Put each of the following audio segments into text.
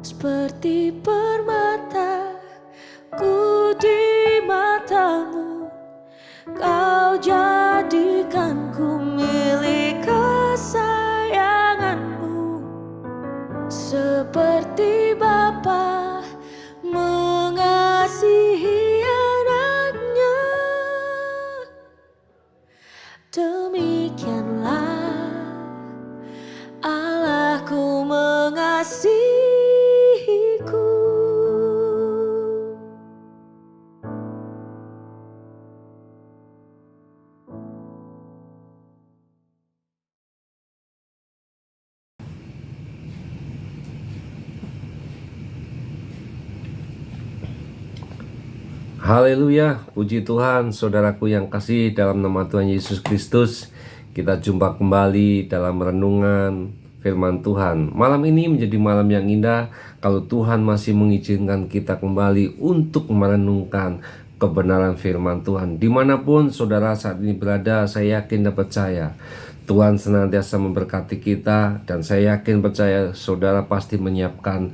Seperti permata ku di matamu, kau jadikanku milik kesayanganmu. Seperti Bapa mengasihi anaknya, demikianlah Allahku mengasihiku. Haleluya, puji Tuhan, saudaraku yang kasih dalam nama Tuhan Yesus Kristus. Kita jumpa kembali dalam renungan firman Tuhan. Malam ini menjadi malam yang indah kalau Tuhan masih mengizinkan kita kembali untuk merenungkan kebenaran firman Tuhan. Dimanapun saudara saat ini berada, saya yakin dan percaya Tuhan senantiasa memberkati kita. Dan saya yakin percaya saudara pasti menyiapkan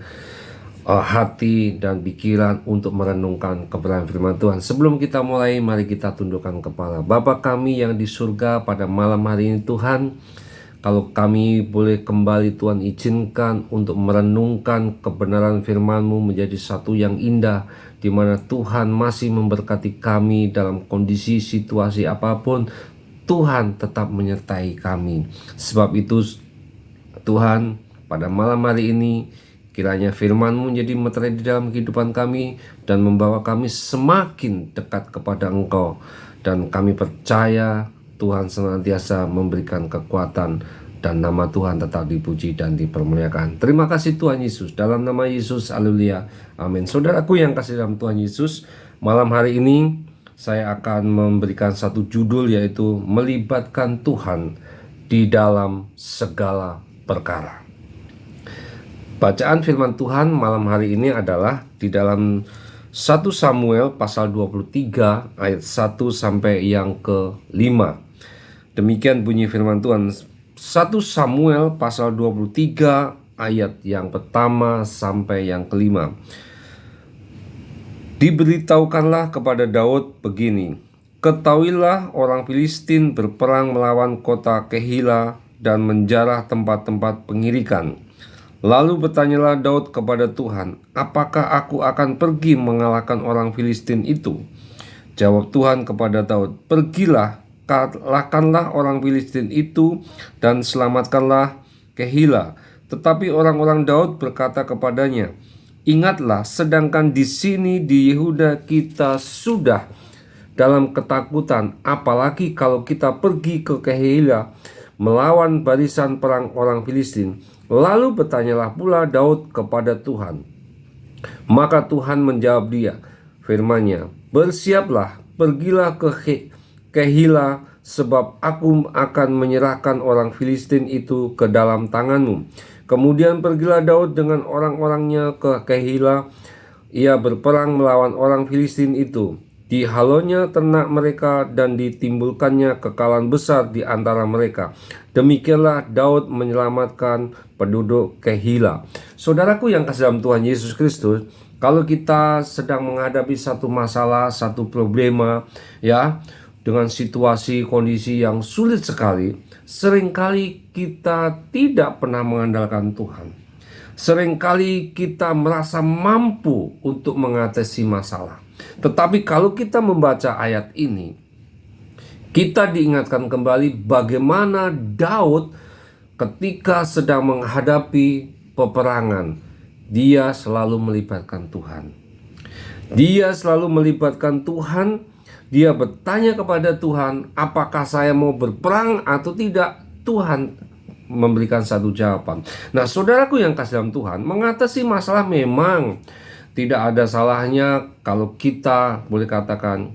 hati dan pikiran untuk merenungkan kebenaran firman Tuhan. Sebelum kita mulai, mari kita tundukkan kepala. Bapa kami yang di surga, pada malam hari ini Tuhan, kalau kami boleh kembali Tuhan izinkan untuk merenungkan kebenaran firman-Mu menjadi satu yang indah, di mana Tuhan masih memberkati kami dalam kondisi situasi apapun. Tuhan tetap menyertai kami. Sebab itu Tuhan, pada malam hari ini kiranya firman-Mu menjadi meterai di dalam kehidupan kami dan membawa kami semakin dekat kepada Engkau. Dan kami percaya Tuhan senantiasa memberikan kekuatan dan nama Tuhan tetap dipuji dan dipermuliakan. Terima kasih Tuhan Yesus. Dalam nama Yesus, haleluya, amin. Saudaraku yang kasih dalam Tuhan Yesus, malam hari ini saya akan memberikan satu judul, yaitu melibatkan Tuhan di dalam segala perkara. Bacaan firman Tuhan malam hari ini adalah di dalam 1 Samuel pasal 23 ayat 1 sampai yang ke-5. Demikian bunyi firman Tuhan. 1 Samuel pasal 23 ayat yang pertama sampai yang ke-5. Diberitahukanlah kepada Daud begini: ketahuilah orang Filistin berperang melawan kota Kehila dan menjarah tempat-tempat pengirikan. Lalu bertanyalah Daud kepada Tuhan, apakah aku akan pergi mengalahkan orang Filistin itu? Jawab Tuhan kepada Daud, pergilah, kalahkanlah orang Filistin itu dan selamatkanlah Kehila. Tetapi orang-orang Daud berkata kepadanya, ingatlah, sedangkan di sini di Yehuda kita sudah dalam ketakutan, apalagi kalau kita pergi ke Kehila melawan barisan perang orang Filistin. Lalu bertanyalah pula Daud kepada Tuhan. Maka Tuhan menjawab dia, firman-Nya, bersiaplah, pergilah ke Kehila, sebab aku akan menyerahkan orang Filistin itu ke dalam tanganmu. Kemudian pergilah Daud dengan orang-orangnya ke Kehila. Ia berperang melawan orang Filistin itu. Dihalonya ternak mereka dan ditimbulkannya kekalahan besar di antara mereka. Demikianlah Daud menyelamatkan penduduk Kehila. Saudaraku yang kasih dalam Tuhan Yesus Kristus, kalau kita sedang menghadapi satu masalah, satu problema, ya, dengan situasi kondisi yang sulit sekali, seringkali kita tidak pernah mengandalkan Tuhan. Seringkali kita merasa mampu untuk mengatasi masalah. Tetapi kalau kita membaca ayat ini, kita diingatkan kembali bagaimana Daud ketika sedang menghadapi peperangan, dia selalu melibatkan Tuhan. Dia selalu melibatkan Tuhan. Dia bertanya kepada Tuhan, apakah saya mau berperang atau tidak? Tuhan memberikan satu jawaban. Nah, saudaraku yang kasih dalam Tuhan, mengatasi masalah memang tidak ada salahnya kalau kita boleh katakan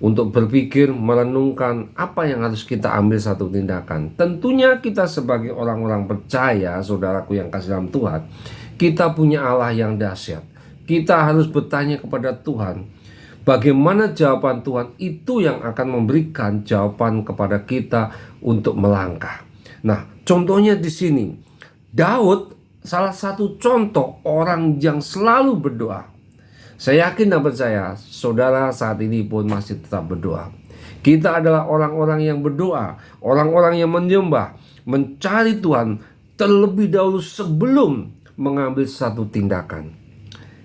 untuk berpikir, merenungkan apa yang harus kita ambil satu tindakan. Tentunya kita sebagai orang-orang percaya, saudaraku yang kasih dalam Tuhan, kita punya Allah yang dahsyat. Kita harus bertanya kepada Tuhan, bagaimana jawaban Tuhan itu yang akan memberikan jawaban kepada kita untuk melangkah. Nah, contohnya di sini, Daud salah satu contoh orang yang selalu berdoa. Saya yakin dan percaya saudara saat ini pun masih tetap berdoa. Kita adalah orang-orang yang berdoa, orang-orang yang menyembah, mencari Tuhan terlebih dahulu sebelum mengambil satu tindakan.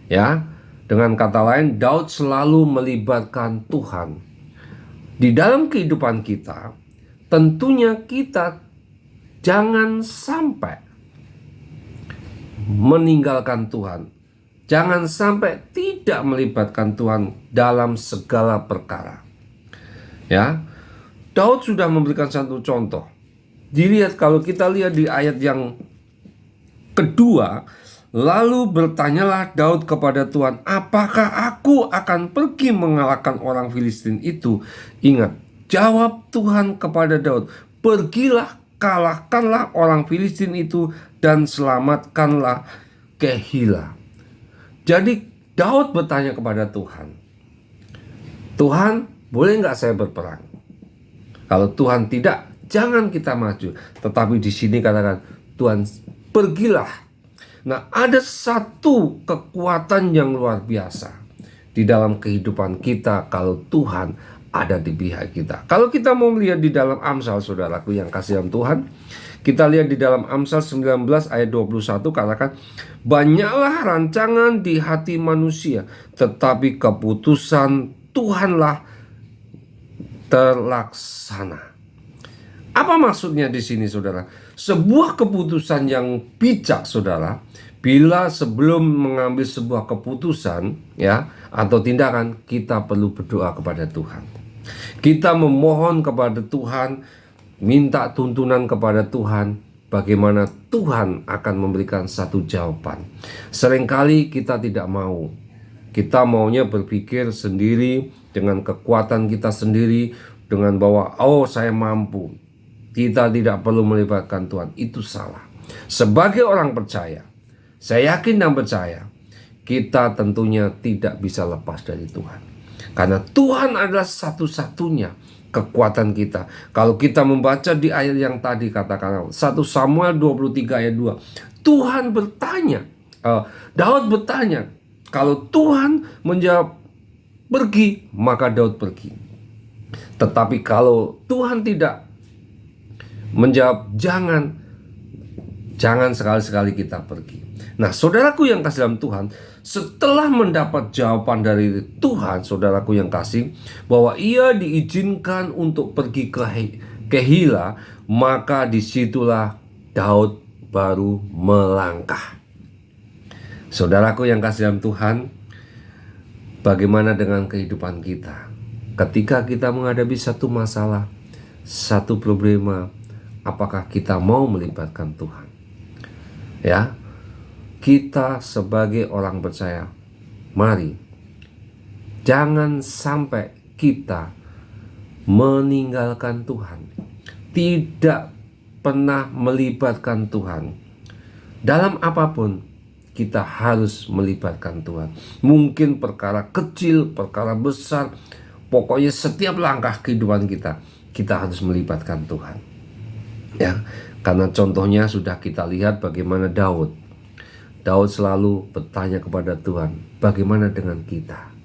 Ya, dengan kata lain, Daud selalu melibatkan Tuhan di dalam kehidupan kita. Tentunya kita jangan sampai meninggalkan Tuhan. Jangan sampai tidak melibatkan Tuhan dalam segala perkara. Ya, Daud sudah memberikan satu contoh. Dilihat kalau kita lihat di ayat yang kedua, lalu bertanyalah Daud kepada Tuhan, apakah aku akan pergi mengalahkan orang Filistin itu? Ingat, jawab Tuhan kepada Daud, pergilah, kalahkanlah orang Filistin itu dan selamatkanlah Kehilah. Jadi Daud bertanya kepada Tuhan, Tuhan, boleh nggak saya berperang? Kalau Tuhan tidak, jangan kita maju. Tetapi di sini katakan, Tuhan, pergilah. Nah, ada satu kekuatan yang luar biasa di dalam kehidupan kita kalau Tuhan ada di pihak kita. Kalau kita mau melihat di dalam Amsal, saudaraku yang kasih dalam Tuhan, kita lihat di dalam Amsal 19 ayat 21 katakan, banyaklah rancangan di hati manusia, tetapi keputusan Tuhanlah terlaksana. Apa maksudnya di sini, saudara? Sebuah keputusan yang bijak, saudara, bila sebelum mengambil sebuah keputusan ya atau tindakan, kita perlu berdoa kepada Tuhan. Kita memohon kepada Tuhan, minta tuntunan kepada Tuhan, bagaimana Tuhan akan memberikan satu jawaban. Seringkali kita tidak mau. Kita maunya berpikir sendiri dengan kekuatan kita sendiri, dengan bahwa saya mampu. Kita tidak perlu melibatkan Tuhan. Itu salah. Sebagai orang percaya, saya yakin dan percaya, kita tentunya tidak bisa lepas dari Tuhan. Karena Tuhan adalah satu-satunya kekuatan kita. Kalau kita membaca di ayat yang tadi katakan 1 Samuel 23 ayat 2, Tuhan bertanya, Daud bertanya, kalau Tuhan menjawab pergi, maka Daud pergi. Tetapi kalau Tuhan tidak menjawab jangan sekali-sekali kita pergi. Nah, saudaraku yang kasih dalam Tuhan, setelah mendapat jawaban dari Tuhan, saudaraku yang kasih, bahwa ia diizinkan untuk pergi ke Kehilah, maka disitulah Daud baru melangkah. Saudaraku yang kasih dalam Tuhan, bagaimana dengan kehidupan kita? Ketika kita menghadapi satu masalah, satu problema, apakah kita mau melibatkan Tuhan? Ya, kita sebagai orang percaya, mari jangan sampai kita meninggalkan Tuhan, tidak pernah melibatkan Tuhan. Dalam apapun kita harus melibatkan Tuhan. Mungkin perkara kecil, perkara besar, pokoknya setiap langkah kehidupan kita harus melibatkan Tuhan. Ya, karena contohnya sudah kita lihat bagaimana Daud selalu bertanya kepada Tuhan, bagaimana dengan kita?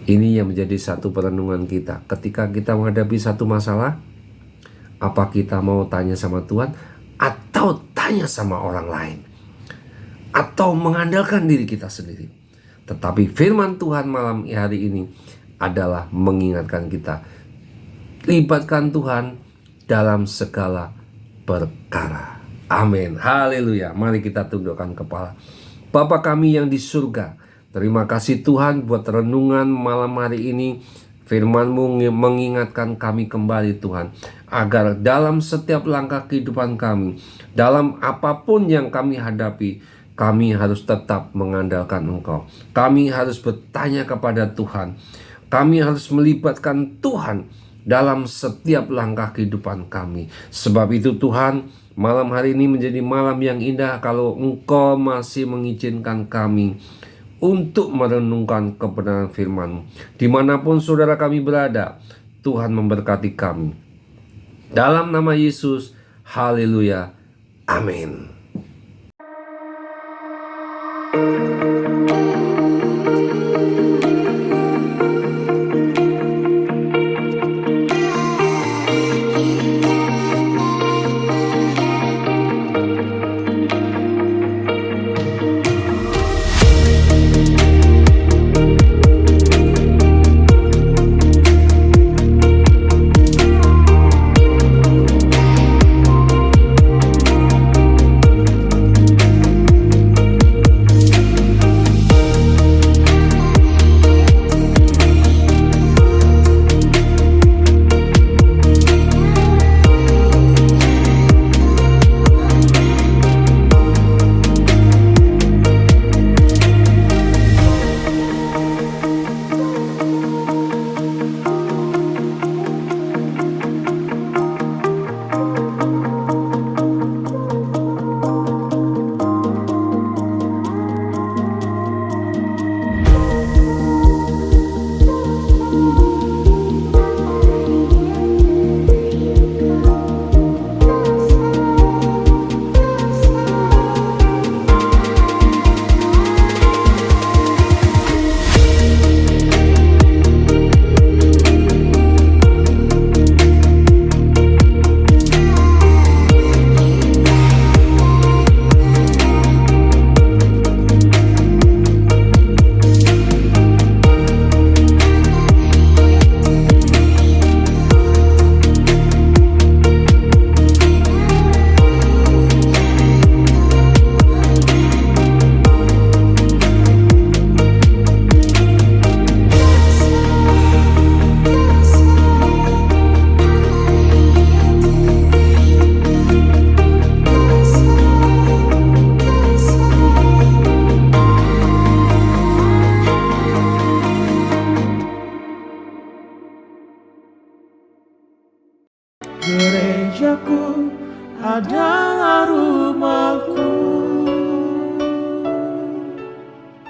Ini yang menjadi satu perenungan kita. Ketika kita menghadapi satu masalah, apa kita mau tanya sama Tuhan atau tanya sama orang lain? Atau mengandalkan diri kita sendiri? Tetapi firman Tuhan malam hari ini adalah mengingatkan kita, libatkan Tuhan dalam segala perkara. Amin, haleluya. Mari kita tundukkan kepala. Bapa kami yang di surga, terima kasih Tuhan buat renungan malam hari ini. Firman-Mu mengingatkan kami kembali Tuhan, agar dalam setiap langkah kehidupan kami, dalam apapun yang kami hadapi, kami harus tetap mengandalkan Engkau. Kami harus bertanya kepada Tuhan. Kami harus melibatkan Tuhan dalam setiap langkah kehidupan kami. Sebab itu Tuhan, malam hari ini menjadi malam yang indah kalau Engkau masih mengizinkan kami untuk merenungkan kebenaran firman-Mu. Dimanapun saudara kami berada, Tuhan memberkati kami. Dalam nama Yesus, haleluya, amin. Gerejaku adalah